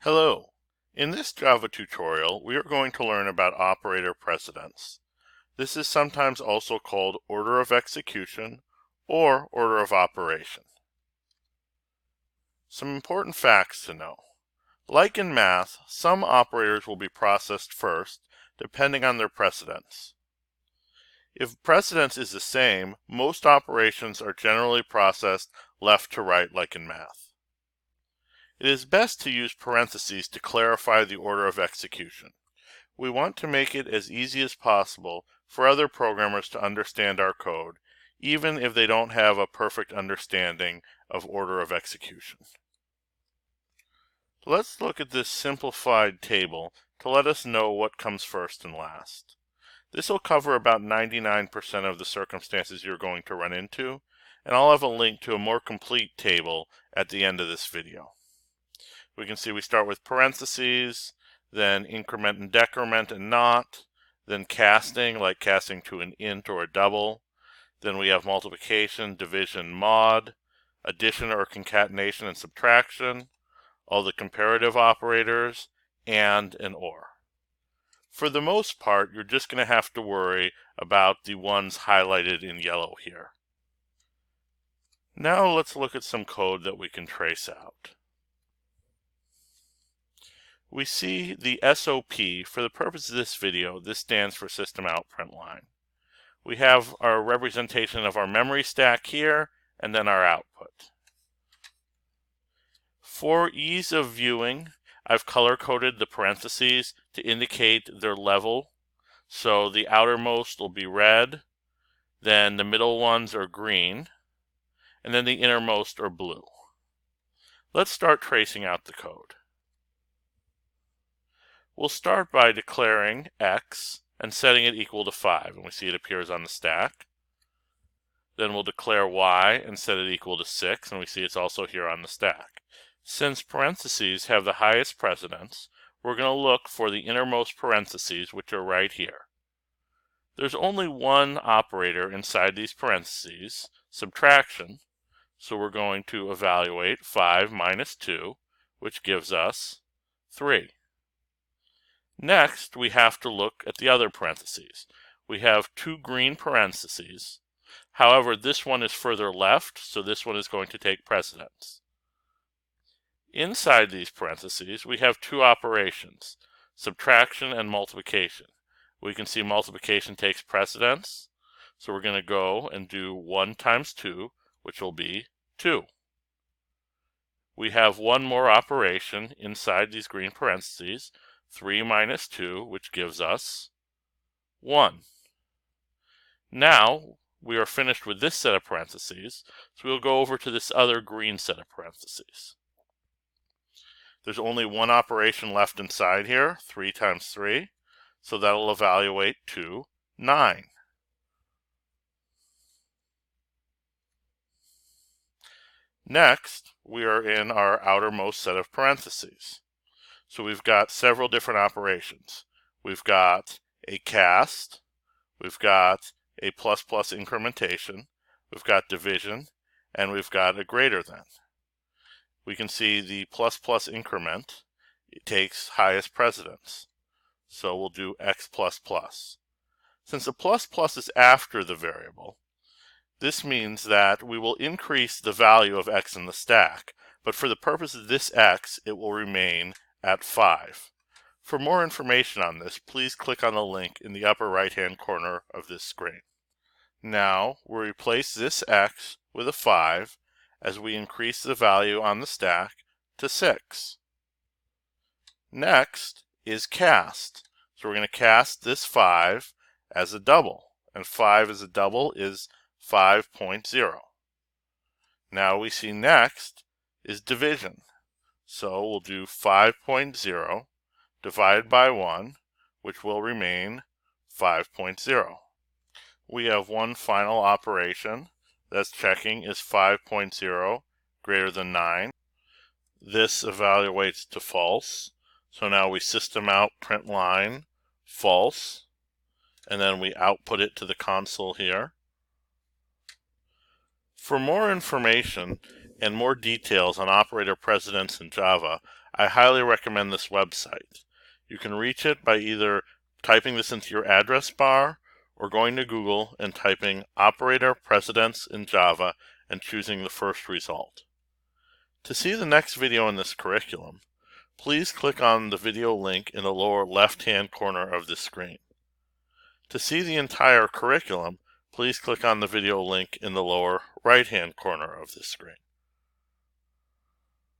Hello. In this Java tutorial, we are going to learn about operator precedence. This is sometimes also called order of execution or order of operation. Some important facts to know. Like in math, some operators will be processed first, depending on their precedence. If precedence is the same, most operations are generally processed left to right like in math. It is best to use parentheses to clarify the order of execution. We want to make it as easy as possible for other programmers to understand our code, even if they don't have a perfect understanding of order of execution. Let's look at this simplified table to let us know what comes first and last. This will cover about 99% of the circumstances you're going to run into, and I'll have a link to a more complete table at the end of this video. We can see we start with parentheses, then increment and decrement and not, then casting, like casting to an int or a double. Then we have multiplication, division, mod, addition or concatenation and subtraction, all the comparative operators, and an or. For the most part, you're just going to have to worry about the ones highlighted in yellow here. Now let's look at some code that we can trace out. We see the SOP. For the purpose of this video, this stands for System Out Print Line. We have our representation of our memory stack here, and then our output. For ease of viewing, I've color-coded the parentheses to indicate their level. So the outermost will be red, then the middle ones are green, and then the innermost are blue. Let's start tracing out the code. We'll start by declaring x and setting it equal to 5, and we see it appears on the stack. Then we'll declare y and set it equal to 6, and we see it's also here on the stack. Since parentheses have the highest precedence, we're going to look for the innermost parentheses, which are right here. There's only one operator inside these parentheses, subtraction, so we're going to evaluate 5 minus 2, which gives us 3. Next, we have to look at the other parentheses. We have two green parentheses. However, this one is further left, so this one is going to take precedence. Inside these parentheses, we have two operations, subtraction and multiplication. We can see multiplication takes precedence, so we're going to go and do 1 times 2, which will be 2. We have one more operation inside these green parentheses, 3 minus 2, which gives us 1. Now, we are finished with this set of parentheses, so we'll go over to this other green set of parentheses. There's only one operation left inside here, 3 times 3, so that'll evaluate to 9. Next, we are in our outermost set of parentheses. So we've got several different operations. We've got a cast, we've got a plus plus incrementation, we've got division, and we've got a greater than. We can see the plus plus increment, it takes highest precedence. So we'll do x plus plus. Since the plus plus is after the variable, this means that we will increase the value of x in the stack, but for the purpose of this x, it will remain at 5. For more information on this, please click on the link in the upper right-hand corner of this screen. Now, we'll replace this x with a 5 as we increase the value on the stack to 6. Next is cast. So we're going to cast this 5 as a double, and 5 as a double is 5.0. Now we see next is division. So we'll do 5.0 divided by 1, which will remain 5.0. We have one final operation that's checking is 5.0 greater than 9. This evaluates to false. So now we system out print line false, and then we output it to the console here. For more information and more details on operator precedence in Java, I highly recommend this website. You can reach it by either typing this into your address bar or going to Google and typing operator precedence in Java and choosing the first result. To see the next video in this curriculum, please click on the video link in the lower left-hand corner of the screen. To see the entire curriculum, please click on the video link in the lower right-hand corner of the screen.